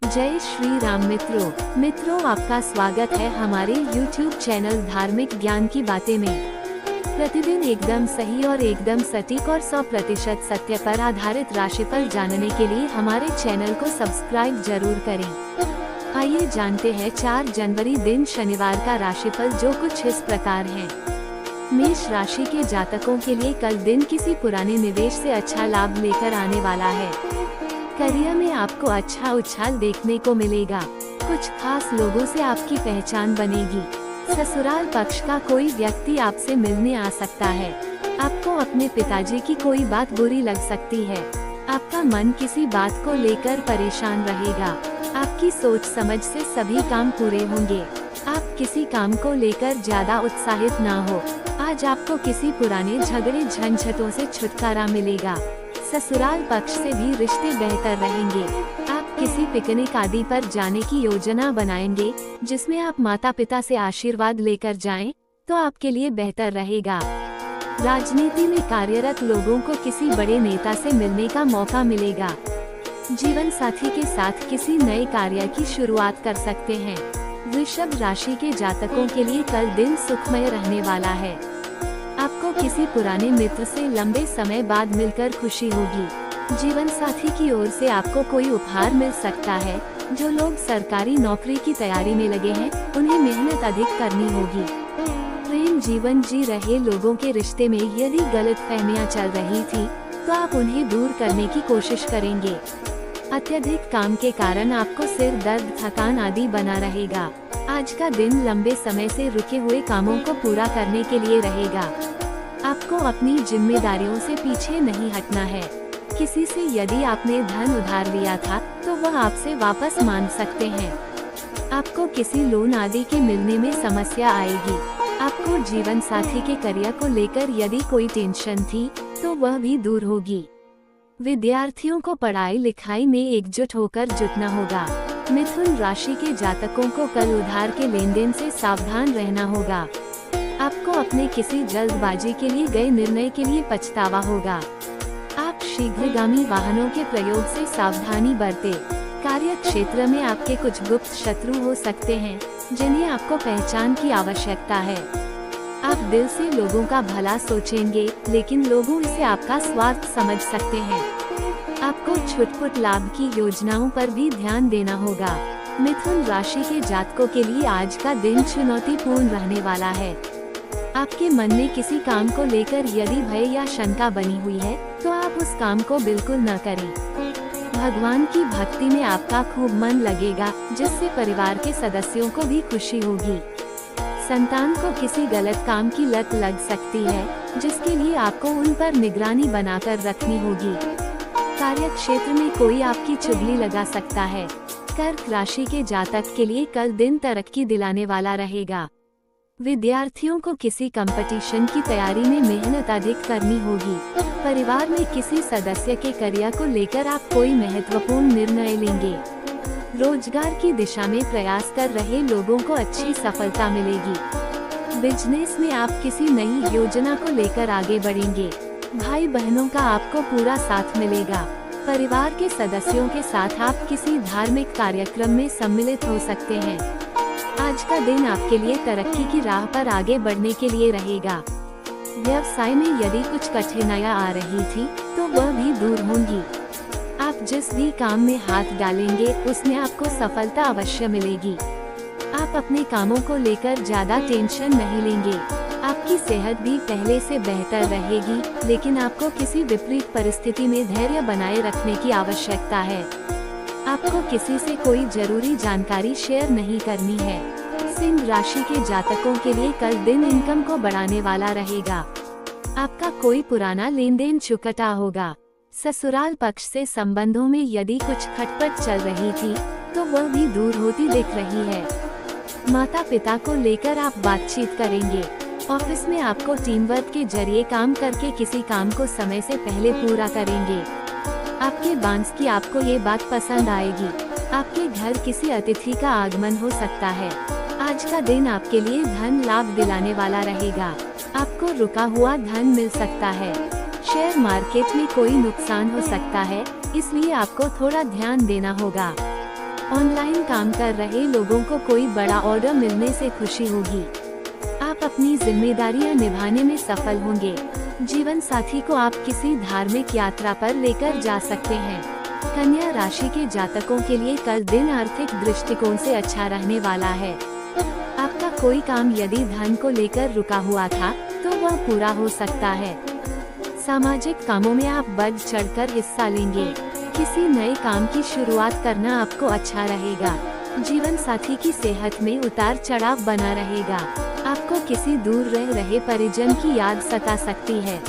जय श्री राम मित्रों आपका स्वागत है हमारे YouTube चैनल धार्मिक ज्ञान की बातें में। प्रतिदिन एकदम सही और एकदम सटीक और 100% सत्य पर आधारित राशिफल जानने के लिए हमारे चैनल को सब्सक्राइब जरूर करें। आइए जानते हैं 4 जनवरी दिन शनिवार का राशिफल, जो कुछ इस प्रकार है। मेष राशि के जातकों के लिए कल दिन किसी पुराने निवेश से अच्छा लाभ लेकर आने वाला है। करियर में आपको अच्छा उछाल देखने को मिलेगा। कुछ खास लोगों से आपकी पहचान बनेगी। ससुराल पक्ष का कोई व्यक्ति आपसे मिलने आ सकता है। आपको अपने पिताजी की कोई बात बुरी लग सकती है। आपका मन किसी बात को लेकर परेशान रहेगा। आपकी सोच समझ से सभी काम पूरे होंगे। आप किसी काम को लेकर ज्यादा उत्साहित ना हो। आज आपको किसी पुराने झगड़े झंझटों से छुटकारा मिलेगा। ससुराल पक्ष से भी रिश्ते बेहतर रहेंगे। आप किसी पिकनिक आदि पर जाने की योजना बनाएंगे, जिसमें आप माता पिता से आशीर्वाद लेकर जाएं, तो आपके लिए बेहतर रहेगा। राजनीति में कार्यरत लोगों को किसी बड़े नेता से मिलने का मौका मिलेगा। जीवन साथी के साथ किसी नए कार्य की शुरुआत कर सकते हैं। वृषभ राशि के जातकों के लिए कल दिन सुखमय रहने वाला है। आपको किसी पुराने मित्र से लंबे समय बाद मिलकर खुशी होगी। जीवन साथी की ओर से आपको कोई उपहार मिल सकता है। जो लोग सरकारी नौकरी की तैयारी में लगे हैं, उन्हें मेहनत अधिक करनी होगी। प्रेम जीवन जी रहे लोगों के रिश्ते में यदि गलतफहमियां चल रही थी, तो आप उन्हें दूर करने की कोशिश करेंगे। अत्यधिक काम के कारण आपको सिर दर्द, थकान आदि बना रहेगा। आज का दिन लंबे समय से रुके हुए कामों को पूरा करने के लिए रहेगा। आपको अपनी जिम्मेदारियों से पीछे नहीं हटना है। किसी से यदि आपने धन उधार लिया था, तो वह आपसे वापस मांग सकते हैं। आपको किसी लोन आदि के मिलने में समस्या आएगी। आपको जीवन साथी के करियर को लेकर यदि कोई टेंशन थी, तो वह भी दूर होगी। विद्यार्थियों को पढ़ाई लिखाई में एकजुट होकर जुटना होगा। मिथुन राशि के जातकों को कल उधार के लेन देन से सावधान रहना होगा। आपको अपने किसी जल्दबाजी के लिए गए निर्णय के लिए पछतावा होगा। आप शीघ्रगामी वाहनों के प्रयोग से सावधानी बरतें। कार्य क्षेत्र में आपके कुछ गुप्त शत्रु हो सकते हैं, जिन्हें आपको पहचान की आवश्यकता है। आप दिल से लोगों का भला सोचेंगे, लेकिन लोगों इसे आपका स्वार्थ समझ सकते हैं। आपको छुटपुट लाभ की योजनाओं पर भी ध्यान देना होगा। मिथुन राशि के जातकों के लिए आज का दिन चुनौतीपूर्ण रहने वाला है। आपके मन में किसी काम को लेकर यदि भय या शंका बनी हुई है, तो आप उस काम को बिल्कुल न करें। भगवान की भक्ति में आपका खूब मन लगेगा, जिससे परिवार के सदस्यों को भी खुशी होगी। संतान को किसी गलत काम की लत लग सकती है, जिसके लिए आपको उन पर निगरानी बनाकर रखनी होगी। कार्य क्षेत्र में कोई आपकी चुगली लगा सकता है। कर्क राशि के जातक के लिए कल दिन तरक्की दिलाने वाला रहेगा। विद्यार्थियों को किसी कंपटीशन की तैयारी में मेहनत अधिक करनी होगी। परिवार में किसी सदस्य के करियर को लेकर आप कोई महत्वपूर्ण निर्णय लेंगे। रोजगार की दिशा में प्रयास कर रहे लोगों को अच्छी सफलता मिलेगी। बिजनेस में आप किसी नई योजना को लेकर आगे बढ़ेंगे। भाई बहनों का आपको पूरा साथ मिलेगा। परिवार के सदस्यों के साथ आप किसी धार्मिक कार्यक्रम में सम्मिलित हो सकते हैं। आज का दिन आपके लिए तरक्की की राह पर आगे बढ़ने के लिए रहेगा। व्यवसाय में यदि कुछ कठिनाइयां आ रही थी, तो वह भी दूर होंगी। आप जिस भी काम में हाथ डालेंगे, उसमें आपको सफलता अवश्य मिलेगी। आप अपने कामों को लेकर ज्यादा टेंशन नहीं लेंगे। आपकी सेहत भी पहले से बेहतर रहेगी, लेकिन आपको किसी विपरीत परिस्थिति में धैर्य बनाए रखने की आवश्यकता है। आपको किसी से कोई जरूरी जानकारी शेयर नहीं करनी है। सिंह राशि के जातकों के लिए कल दिन इनकम को बढ़ाने वाला रहेगा। आपका कोई पुराना लेन देन चुकता होगा। ससुराल पक्ष से संबंधों में यदि कुछ खटपट चल रही थी, तो वह भी दूर होती दिख रही है। माता पिता को लेकर आप बातचीत करेंगे। ऑफिस में आपको टीम वर्क के जरिए काम करके किसी काम को समय से पहले पूरा करेंगे। आपके बॉस की आपको ये बात पसंद आएगी। आपके घर किसी अतिथि का आगमन हो सकता है। आज का दिन आपके लिए धन लाभ दिलाने वाला रहेगा। आपको रुका हुआ धन मिल सकता है। शेयर मार्केट में कोई नुकसान हो सकता है, इसलिए आपको थोड़ा ध्यान देना होगा। ऑनलाइन काम कर रहे लोगों को कोई बड़ा ऑर्डर मिलने से खुशी होगी। आप अपनी जिम्मेदारियां निभाने में सफल होंगे। जीवन साथी को आप किसी धार्मिक यात्रा पर लेकर जा सकते हैं। कन्या राशि के जातकों के लिए कल दिन आर्थिक दृष्टिकोण से अच्छा रहने वाला है। आपका कोई काम यदि धन को लेकर रुका हुआ था तो वह पूरा हो सकता है। सामाजिक कामों में आप बढ़ चढ़कर हिस्सा लेंगे। किसी नए काम की शुरुआत करना आपको अच्छा रहेगा। जीवन साथी की सेहत में उतार चढ़ाव बना रहेगा। आपको किसी दूर रह रहे परिजन की याद सता सकती है।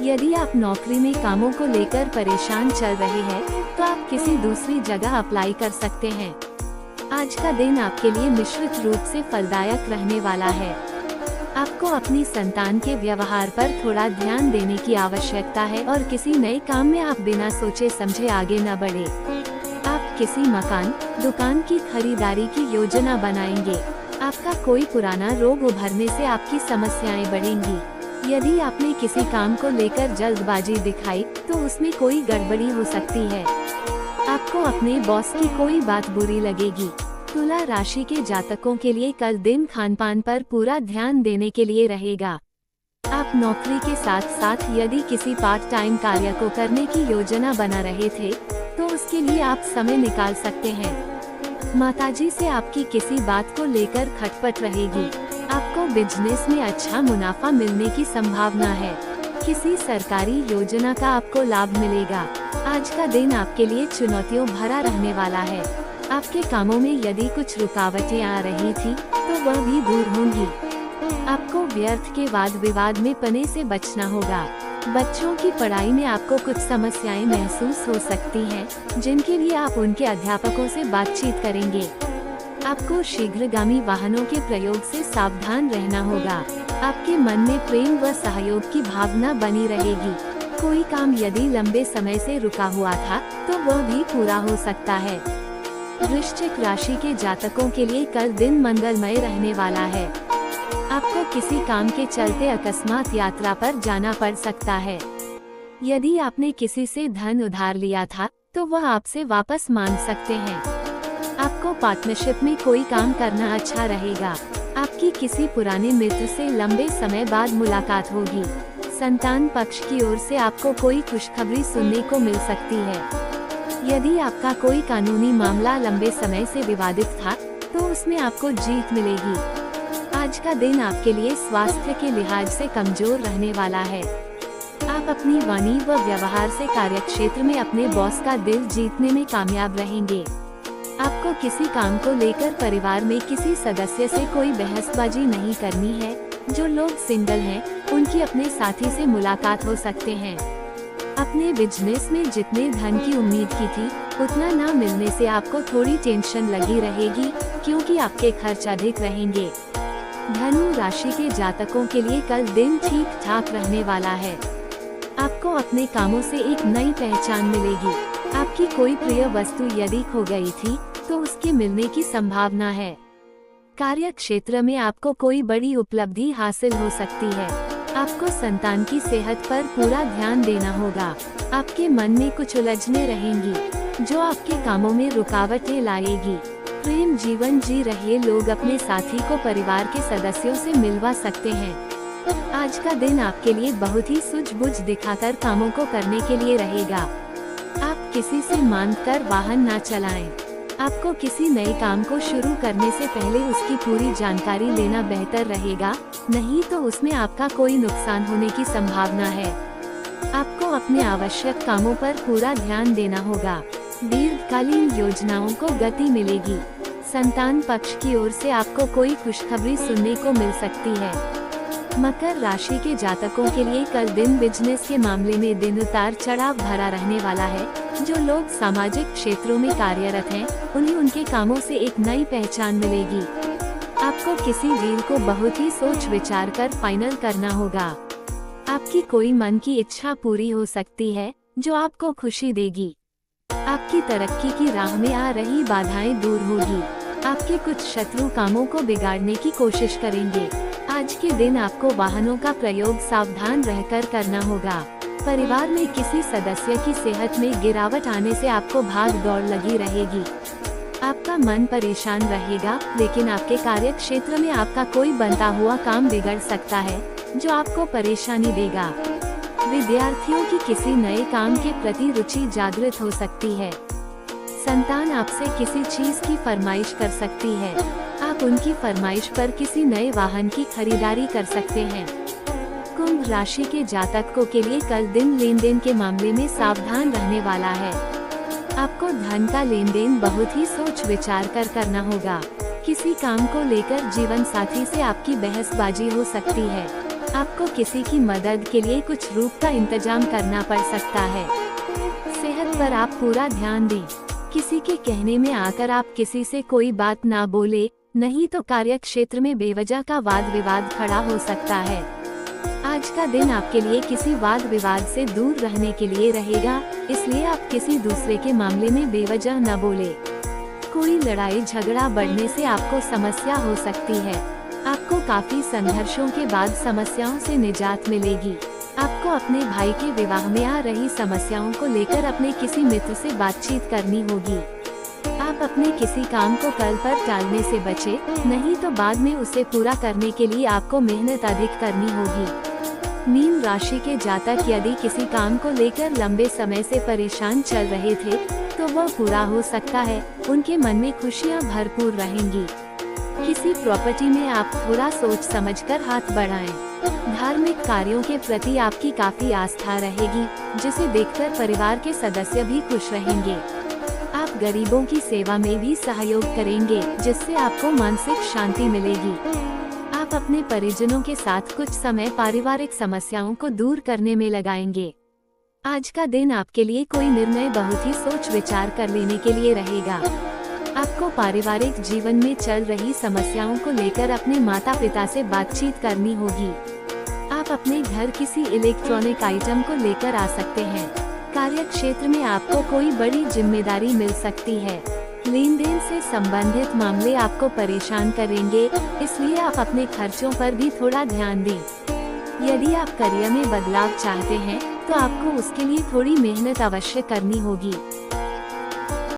यदि आप नौकरी में कामों को लेकर परेशान चल रहे हैं तो आप किसी दूसरी जगह अप्लाई कर सकते हैं। आज का दिन आपके लिए मिश्रित रूप से फलदायक रहने वाला है। आपको अपनी संतान के व्यवहार पर थोड़ा ध्यान देने की आवश्यकता है और किसी नए काम में आप बिना सोचे समझे आगे न बढ़े। आप किसी मकान, दुकान की खरीदारी की योजना बनाएंगे। आपका कोई पुराना रोग उभरने से आपकी समस्याएं बढ़ेंगी। यदि आपने किसी काम को लेकर जल्दबाजी दिखाई तो उसमें कोई गड़बड़ी हो सकती है। आपको अपने बॉस की कोई बात बुरी लगेगी। तुला राशि के जातकों के लिए कल दिन खानपान पर पूरा ध्यान देने के लिए रहेगा। आप नौकरी के साथ साथ यदि किसी पार्ट टाइम कार्य को करने की योजना बना रहे थे तो उसके लिए आप समय निकाल सकते हैं। माताजी से आपकी किसी बात को लेकर खटपट रहेगी। आपको बिजनेस में अच्छा मुनाफा मिलने की संभावना है। किसी सरकारी योजना का आपको लाभ मिलेगा। आज का दिन आपके लिए चुनौतियों भरा रहने वाला है। आपके कामों में यदि कुछ रुकावटें आ रही थी तो वह भी दूर होंगी। आपको व्यर्थ के वाद विवाद में पने से बचना होगा। बच्चों की पढ़ाई में आपको कुछ समस्याएं महसूस हो सकती हैं, जिनके लिए आप उनके अध्यापकों से बातचीत करेंगे। आपको शीघ्रगामी वाहनों के प्रयोग से सावधान रहना होगा। आपके मन में प्रेम व सहयोग की भावना बनी रहेगी। कोई काम यदि लंबे समय से रुका हुआ था तो वह भी पूरा हो सकता है। वृश्चिक राशि के जातकों के लिए कल दिन मंगलमय रहने वाला है। आपको किसी काम के चलते अकस्मात यात्रा पर जाना पड़ सकता है। यदि आपने किसी से धन उधार लिया था तो वह आपसे वापस मांग सकते हैं। आपको पार्टनरशिप में कोई काम करना अच्छा रहेगा। आपकी किसी पुराने मित्र से लंबे समय बाद मुलाकात होगी। संतान पक्ष की ओर से आपको कोई खुशखबरी सुनने को मिल सकती है। यदि आपका कोई कानूनी मामला लंबे समय से विवादित था तो उसमें आपको जीत मिलेगी। आज का दिन आपके लिए स्वास्थ्य के लिहाज से कमजोर रहने वाला है। आप अपनी वाणी व व्यवहार से कार्यक्षेत्र में अपने बॉस का दिल जीतने में कामयाब रहेंगे। आपको किसी काम को लेकर परिवार में किसी सदस्य से कोई बहसबाजी नहीं करनी है। जो लोग सिंगल हैं, उनकी अपने साथी से मुलाकात हो सकते हैं। अपने बिजनेस में जितने धन की उम्मीद की थी उतना ना मिलने से आपको थोड़ी टेंशन लगी रहेगी, क्योंकि आपके खर्च अधिक रहेंगे। धनु राशि के जातकों के लिए कल दिन ठीक ठाक रहने वाला है। आपको अपने कामों से एक नई पहचान मिलेगी। आपकी कोई प्रिय वस्तु यदि खो गई थी तो उसके मिलने की संभावना है। कार्य क्षेत्र में आपको कोई बड़ी उपलब्धि हासिल हो सकती है। आपको संतान की सेहत पर पूरा ध्यान देना होगा। आपके मन में कुछ उलझने रहेंगी जो आपके कामों में रुकावटें लाएगी। प्रेम जीवन जी रहे लोग अपने साथी को परिवार के सदस्यों से मिलवा सकते हैं। आज का दिन आपके लिए बहुत ही सूझबूझ दिखाकर कामों को करने के लिए रहेगा। आप किसी से मांगकर वाहन न चलाएं। आपको किसी नए काम को शुरू करने से पहले उसकी पूरी जानकारी लेना बेहतर रहेगा, नहीं तो उसमें आपका कोई नुकसान होने की संभावना है। आपको अपने आवश्यक कामों पर पूरा ध्यान देना होगा। दीर्घकालीन योजनाओं को गति मिलेगी। संतान पक्ष की ओर से आपको कोई खुशखबरी सुनने को मिल सकती है। मकर राशि के जातकों के लिए कल दिन बिजनेस के मामले में दिन उतार चढ़ाव भरा रहने वाला है। जो लोग सामाजिक क्षेत्रों में कार्यरत हैं, उन्हें उनके कामों से एक नई पहचान मिलेगी। आपको किसी डील को बहुत ही सोच विचार कर फाइनल करना होगा। आपकी कोई मन की इच्छा पूरी हो सकती है जो आपको खुशी देगी। आपकी तरक्की की राह में आ रही बाधाएं दूर होगी। आपके कुछ शत्रु कामों को बिगाड़ने की कोशिश करेंगे। आज के दिन आपको वाहनों का प्रयोग सावधान रहकर करना होगा। परिवार में किसी सदस्य की सेहत में गिरावट आने से आपको भाग दौड़ लगी रहेगी। आपका मन परेशान रहेगा, लेकिन आपके कार्य क्षेत्र में आपका कोई बनता हुआ काम बिगड़ सकता है, जो आपको परेशानी देगा। विद्यार्थियों की किसी नए काम के प्रति रुचि जागृत हो सकती है। संतान आपसे किसी चीज की फरमाइश कर सकती है। आप उनकी फरमाइश पर किसी नए वाहन की खरीदारी कर सकते हैं। कुंभ राशि के जातकों के लिए कल दिन लेन देन के मामले में सावधान रहने वाला है। आपको धन का लेन देन बहुत ही सोच विचार कर करना होगा। किसी काम को लेकर जीवन साथी से आपकी बहसबाजी हो सकती है। आपको किसी की मदद के लिए कुछ रूप का इंतजाम करना पड़ सकता है। सेहत पर आप पूरा ध्यान दें। किसी के कहने में आकर आप किसी से कोई बात ना बोले, नहीं तो कार्य क्षेत्र में बेवजह का वाद विवाद खड़ा हो सकता है। आज का दिन आपके लिए किसी वाद विवाद से दूर रहने के लिए रहेगा, इसलिए आप किसी दूसरे के मामले में बेवजह न बोले। कोई लड़ाई झगड़ा बढ़ने से आपको समस्या हो सकती है। आपको काफी संघर्षों के बाद समस्याओं से निजात मिलेगी। आपको अपने भाई के विवाह में आ रही समस्याओं को लेकर अपने किसी मित्र से बातचीत करनी होगी। आप अपने किसी काम को कल पर टालने से बचे, नहीं तो बाद में उसे पूरा करने के लिए आपको मेहनत अधिक करनी होगी। मीन राशि के जातक यदि किसी काम को लेकर लंबे समय से परेशान चल रहे थे, तो वह पूरा हो सकता है। उनके मन में खुशियां भरपूर रहेंगी। किसी प्रॉपर्टी में आप थोड़ा सोच समझकर हाथ बढ़ाएं। धार्मिक कार्यों के प्रति आपकी काफी आस्था रहेगी, जिसे देखकर परिवार के सदस्य भी खुश रहेंगे। आप गरीबों की सेवा में भी सहयोग करेंगे, जिससे आपको मानसिक शांति मिलेगी। आप अपने परिजनों के साथ कुछ समय पारिवारिक समस्याओं को दूर करने में लगाएंगे। आज का दिन आपके लिए कोई निर्णय बहुत ही सोच विचार कर लेने के लिए रहेगा। आपको पारिवारिक जीवन में चल रही समस्याओं को लेकर अपने माता पिता से बातचीत करनी होगी। आप अपने घर किसी इलेक्ट्रॉनिक आइटम को लेकर आ सकते हैं। कार्य क्षेत्र में आपको कोई बड़ी जिम्मेदारी मिल सकती है। लेन देन से संबंधित मामले आपको परेशान करेंगे, इसलिए आप अपने खर्चों पर भी थोड़ा ध्यान दें। यदि आप करियर में बदलाव चाहते हैं, तो आपको उसके लिए थोड़ी मेहनत अवश्य करनी होगी।